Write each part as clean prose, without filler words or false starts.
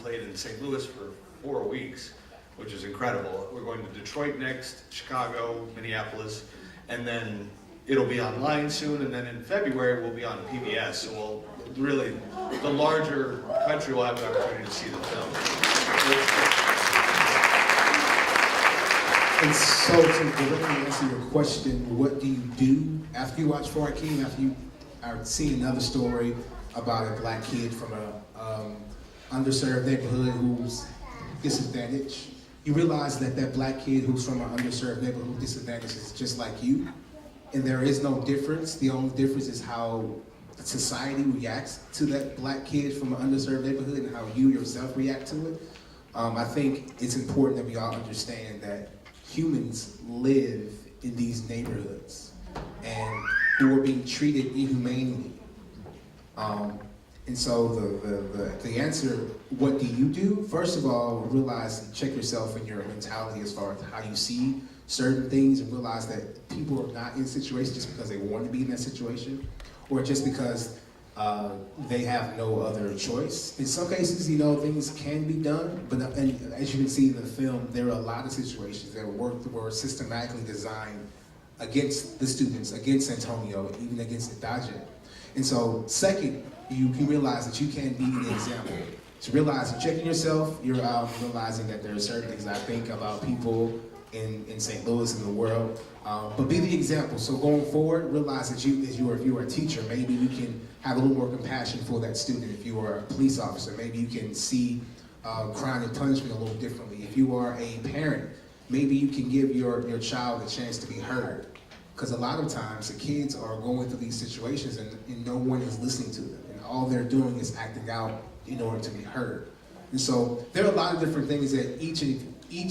played in St. Louis for 4 weeks, which is incredible. We're going to Detroit next, Chicago, Minneapolis, and then it'll be online soon, and then in February we'll be on PBS, so we'll really, the larger country will have the opportunity to see the film. And so to directly answer your question, what do you do after you watch For Ahkeem, after you see another story about a black kid from a underserved neighborhood who's disadvantaged? You realize that that black kid who's from an underserved neighborhood disadvantaged is just like you, and there is no difference. The only difference is how society reacts to that black kid from an underserved neighborhood and how you yourself react to it. I think it's important that we all understand that humans live in these neighborhoods and who are being treated inhumanely. And so the answer, what do you do? First of all, realize and check yourself and your mentality as far as how you see certain things, and realize that people are not in situations just because they want to be in that situation or just because they have no other choice. In some cases, you know, things can be done, but and as you can see in the film, there are a lot of situations that were systematically designed against the students, against Antonio, even against Daje. And so, second, you realize that you can be the example. To realize you're checking yourself, you're realizing that there are certain things I think about people in St. Louis and the world, but be the example. So going forward, realize that if you are a teacher, maybe you can have a little more compassion for that student. If you are a police officer, maybe you can see crime and punishment a little differently. If you are a parent, maybe you can give your child a chance to be heard. Because a lot of times the kids are going through these situations and no one is listening to them. And all they're doing is acting out in order to be heard. And so there are a lot of different things that each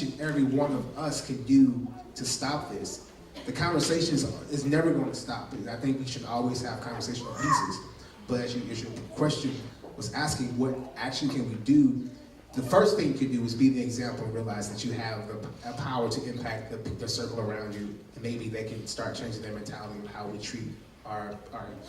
and every one of us can do to stop this. The conversation is never going to stop. I think we should always have conversational pieces. But as your question was asking, what action can we do? The first thing you can do is be the example and realize that you have a power to impact the circle around you, and maybe they can start changing their mentality of how we treat our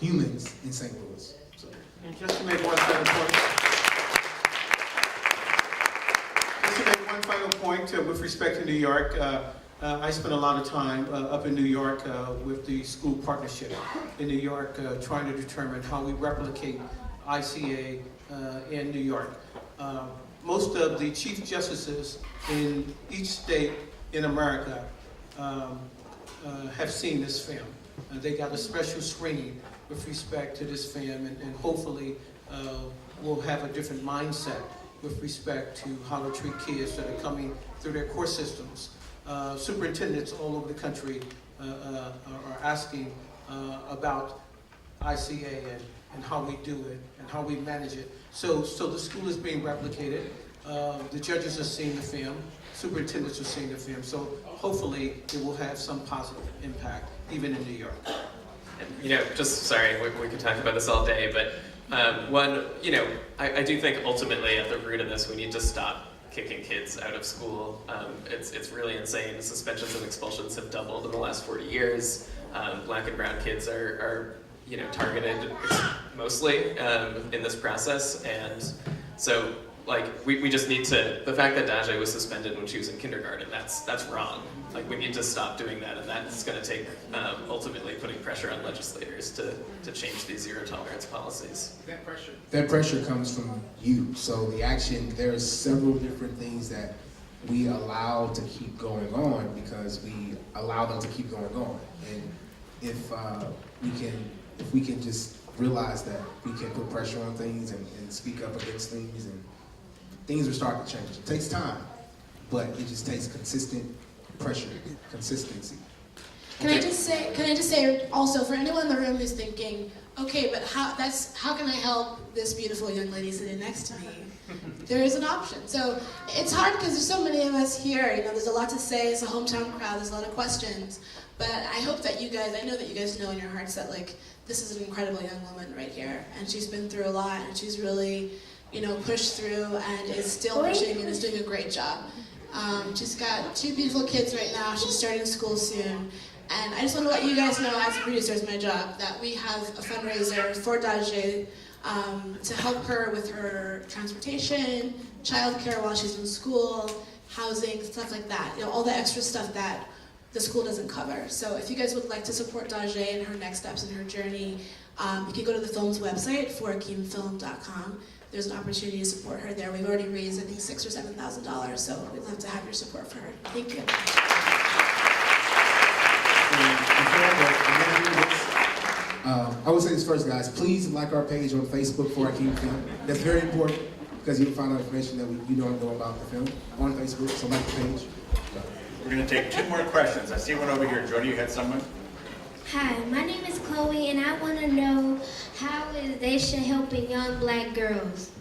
humans in St. Louis. So. And just to make one final point, with respect to New York, I spent a lot of time up in New York with the school partnership in New York, trying to determine how we replicate ICA in New York. Most of the chief justices in each state in America have seen this film. They got a special screening with respect to this film, and hopefully we'll have a different mindset with respect to how to treat kids that are coming through their court systems. Superintendents all over the country are asking about ICA and how we do it and how we manage it. So the school is being replicated. The judges are seeing the film. Superintendents are seeing the film. So hopefully it will have some positive impact, even in New York. And, you know, just sorry, we could talk about this all day, but I do think ultimately at the root of this, we need to stop kicking kids out of school. It's really insane. Suspensions and expulsions have doubled in the last 40 years. Black and brown kids are targeted mostly in this process, and so we just need to. The fact that Daje was suspended when she was in kindergarten, that's wrong. Like, we need to stop doing that, and that's going to take ultimately putting pressure on legislators to change these zero tolerance policies. That pressure comes from you. So the action, there's several different things that we allow to keep going on because we allow them to keep going on. And if we can just realize that we can put pressure on things and speak up against things, and things will start to change. It takes time, but it just takes consistent pressure, consistency. Can I just say also, for anyone in the room who's thinking, okay, but how can I help this beautiful young lady sitting next to me? There is an option. So it's hard because there's so many of us here. There's a lot to say. It's a hometown crowd. There's a lot of questions. But I hope that I know that you guys know in your hearts that this is an incredible young woman right here, and she's been through a lot, and she's really, pushed through and is still pushing and is doing a great job. She's got 2 beautiful kids right now. She's starting school soon. And I just want to let you guys know, as a producer, it's my job, that we have a fundraiser for Daje to help her with her transportation, childcare while she's in school, housing, stuff like that. You know, all the extra stuff that the school doesn't cover. So if you guys would like to support Daje in her next steps in her journey, you can go to the film's website, ahkeemfilm.com. There's an opportunity to support her there. We've already raised, I think, $6,000 or $7,000, so we'd love to have your support for her. Thank you. I would say this first, guys. Please like our page on Facebook for Ahkeem Film. That's very important because you'll find out information that you don't know about the film on Facebook. So like the page. We're going to take 2 more questions. I see one over here. Jody, you had someone? Hi, my name is Chloe, and I want to know how is Daje helping young black girls?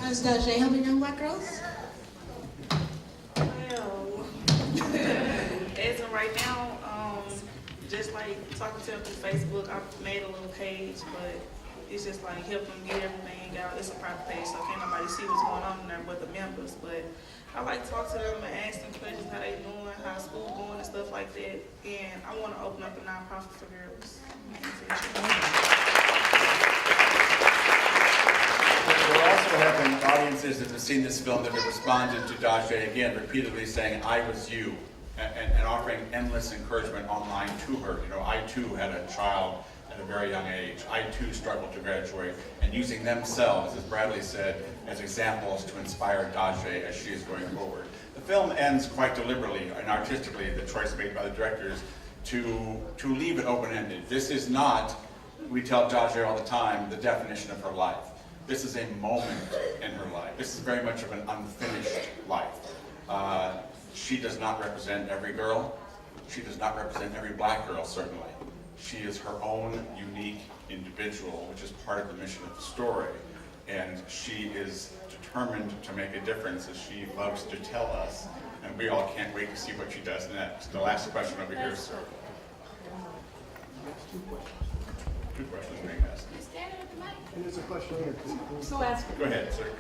How's Daje helping young black girls? Well, as of right now, just like talking to them through Facebook, I've made a little page, but it's just like helping get everything out. It's a private page, so can't nobody see what's going on in there but the members. But I like to talk to them and ask them questions, how they doing, how school going and stuff like that. And I want to open up a nonprofit for girls. We're also having audiences that have seen this film that have responded to Daje again, repeatedly saying, I was you, and offering endless encouragement online to her. You know, I too had a child at a very young age. I too struggled to graduate, and using themselves, as Bradley said, as examples to inspire Daje as she is going forward. The film ends quite deliberately and artistically, the choice made by the directors, to leave it open-ended. This is not, we tell Daje all the time, the definition of her life. This is a moment in her life. This is very much of an unfinished life. She does not represent every girl. She does not represent every black girl, certainly. She is her own unique individual, which is part of the mission of the story. And she is determined to make a difference, as she loves to tell us. And we all can't wait to see what she does next. The last question over here, sir. 2 questions being asked. There's a question here. So ask Go ahead, sir.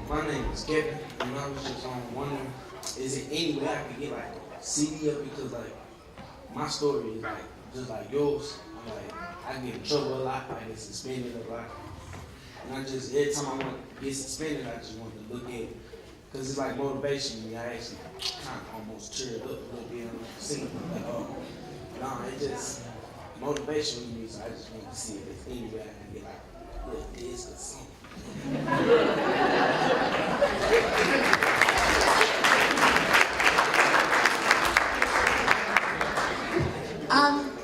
My name is Kevin, and I was just wondering, is it any way I could get like a CD up, because like my story is like just like yours. I'm like, I get in trouble a lot, I get suspended a lot, and I just every time I want to get suspended, I just want to look at it, because it's like motivation to me. I actually kind of almost cheered up a little bit on the scene. Like, oh, no, it just motivation to me. So I just want to see if there's any way I can get like a little this or something.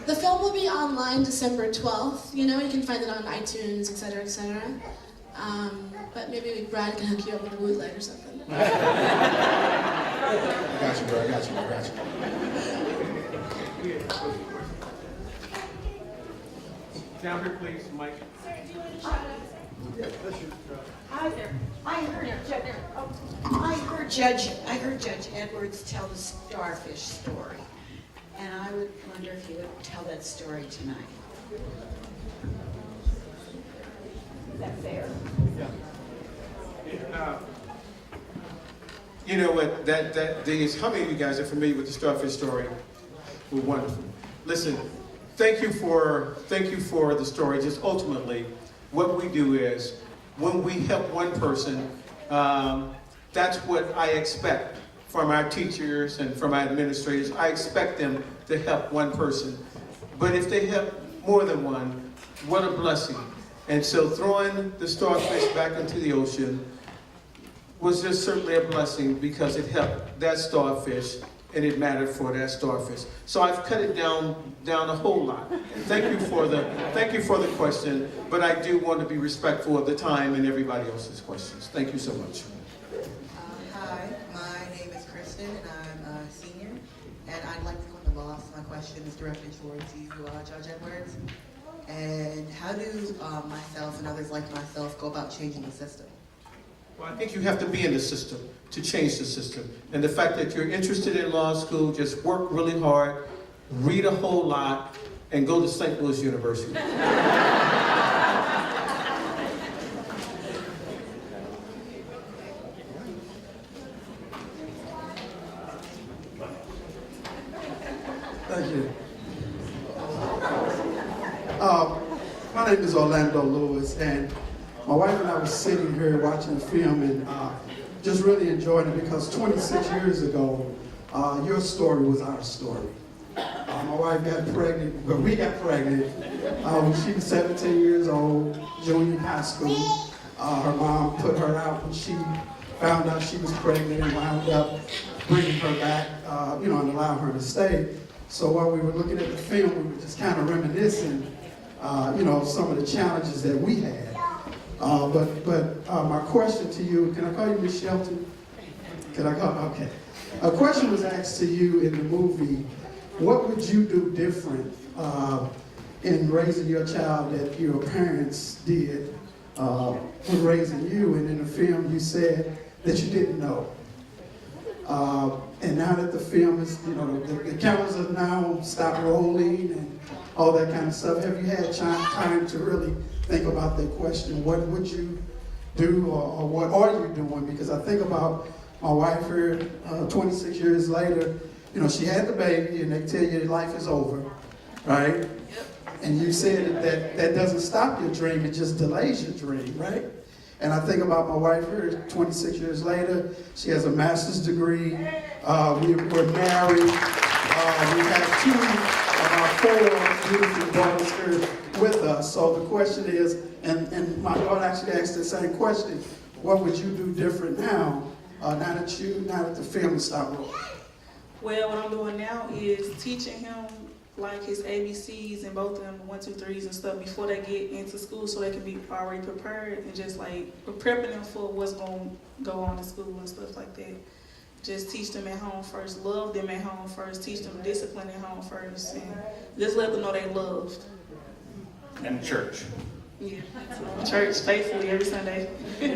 The film will be online December 12th. You know, you can find it on iTunes, etc., etc. But maybe Brad can hook you up with a bootleg or something. I got you, bro. I got you. I got you. Down here, please, Mike. I heard Judge Edwards tell the starfish story, and I would wonder if you would tell that story tonight. Is that fair? You know what? How many of you guys are familiar with the starfish story? Well, wonderful. Listen, thank you for the story. Just ultimately, what we do is when we help one person, that's what I expect from our teachers and from our administrators. I expect them to help one person. But if they help more than one, what a blessing. And so throwing the starfish back into the ocean was just certainly a blessing, because it helped that starfish and it mattered for that starfish. So I've cut it down a whole lot. Thank you for the question, but I do want to be respectful of the time and everybody else's questions. Thank you so much. Hi, my name is Kristen, and I'm a senior, and I'd like to go into law. So my question is directed towards you, Judge Edwards. And how do myself and others like myself go about changing the system? Well, I think you have to be in the system to change the system. And the fact that you're interested in law school, just work really hard, read a whole lot, and go to St. Louis University. Thank you. My name is Orlando Lewis, and my wife and I were sitting here watching the film and just really enjoying it because 26 years ago, your story was our story. My wife got pregnant, but we got pregnant when she was 17 years old, junior in high school. Her mom put her out when she found out she was pregnant and wound up bringing her back, and allowing her to stay. So while we were looking at the film, we were just kind of reminiscing, some of the challenges that we had. But my question to you, can I call you Ms. Shelton? Can I call? Okay. A question was asked to you in the movie. What would you do different in raising your child that your parents did when raising you? And in the film, you said that you didn't know. And now that the film is, the cameras are now stopped rolling and all that kind of stuff, have you had time to really think about that question? What would you do or what are you doing? Because I think about my wife here 26 years later, she had the baby and they tell you life is over, right? And you said that doesn't stop your dream, it just delays your dream, right? And I think about my wife here 26 years later. She has a master's degree. We're married. We have 2 of our 4 beautiful daughters here with us. So the question is, and my daughter actually asked the same question, what would you do different now, now that the family stopped rolling? Well, what I'm doing now is teaching him like his ABCs and both of them 1, 2, 3s and stuff before they get into school, so they can be already prepared and just like prepping them for what's going to go on in school and stuff like that. Just teach them at home first, love them at home first, teach them discipline at home first, and just let them know they loved. And church. Yeah, church faithfully every Sunday. We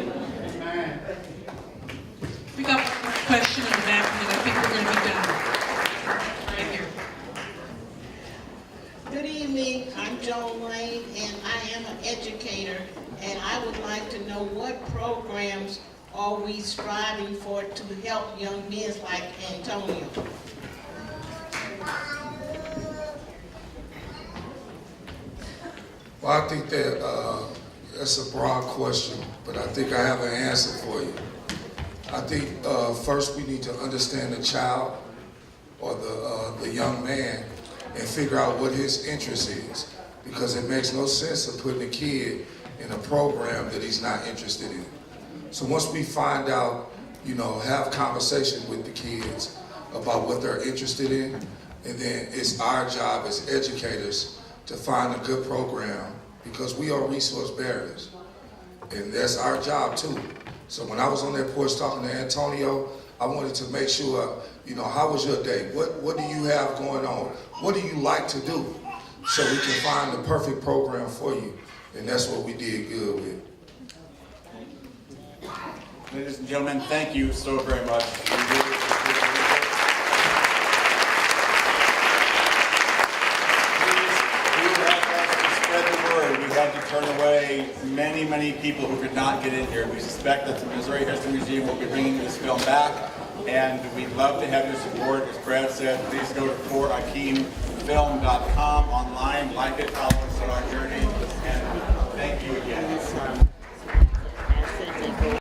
got one more question in the back, and then I think we're going to be done. Right here. Good evening, I'm Joan Lane, and I am an educator, and I would like to know what programs are we striving for to help young men like Antonio? Well, I think that that's a broad question, but I think I have an answer for you. I think first we need to understand the child or the young man and figure out what his interest is, because it makes no sense of putting a kid in a program that he's not interested in. So once we find out, have conversation with the kids about what they're interested in, and then it's our job as educators to find a good program, because we are resource bearers, and that's our job too. So when I was on that porch talking to Antonio, I wanted to make sure, how was your day? What do you have going on? What do you like to do? So we can find the perfect program for you. And that's what we did good with. Ladies and gentlemen, thank you so very much. We really appreciate it. Please help us to spread the word. We had to turn away many, many people who could not get in here. We suspect that the Missouri History Museum will be bringing this film back, and we'd love to have your support. As Brad said, please go to ahkeemfilm.com online, like it, follow us on our journey, and thank you again.